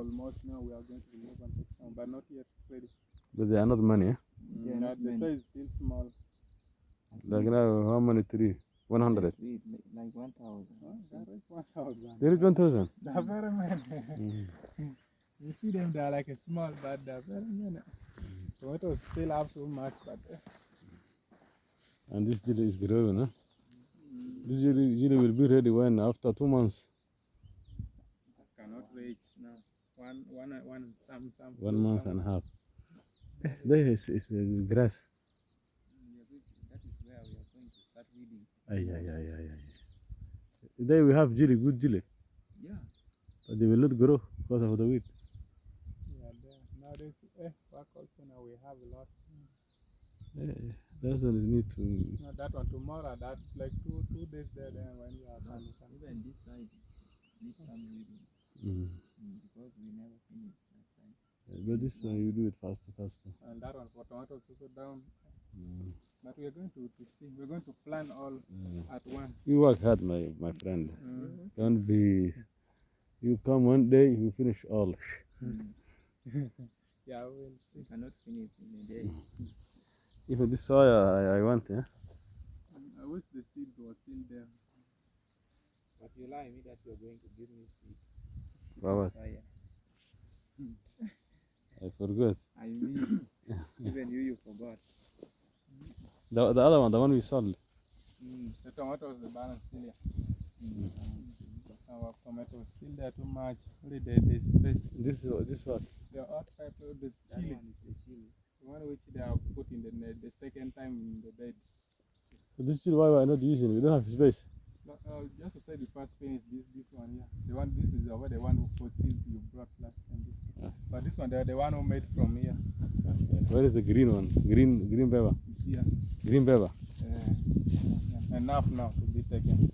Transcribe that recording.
almost now. We are going to remove and take some, but not yet ready. But they are not many, eh? The size is still small. Like now, how many trees? 100. Like 1,000. That is 1,000. There is 1,000. They are very many. You see them, they are like a small, but they are very many. Tomatoes still have too much, but And this chili is growing, huh? This chili will be ready when after 2 months. cannot reach now. Some. 1 month and a half. There is grass. That is where we are going to start weeding. Ay. There we have chili, good chili. Yeah. But they will not grow because of the weed. Yeah, nowadays, work also now we have a lot. That one is need to. No, that one tomorrow, that's like two days there, then when you are coming. Even this side needs some weeding. Because we never finish that side. But this one you do it faster. And that one for tomatoes also down. But we are going to see. We're going to plant all at once. You work hard, my friend. Don't be. You come one day, you finish all. Yeah, we'll see. We cannot finish in a day. Even this soya, I want, yeah. I wish the seeds were still there. But you lie me that you're going to give me seed. What? I forgot. I miss. Even you forgot. The other one, the one we sold. The tomatoes, the balance still here. Our tomatoes still there too much. Only the space. This what? The hot pepper, the That chili. one is the chili. The one which they have put in the second time in the bed. So this chili, why we are not using? We don't have space. But, just to say the first finish, this one here. The one, this is the one who proceeds you brought last time. But this one, the one who made from here. Where is the green one? Green pepper. Here. Green pepper. Enough now to be taken.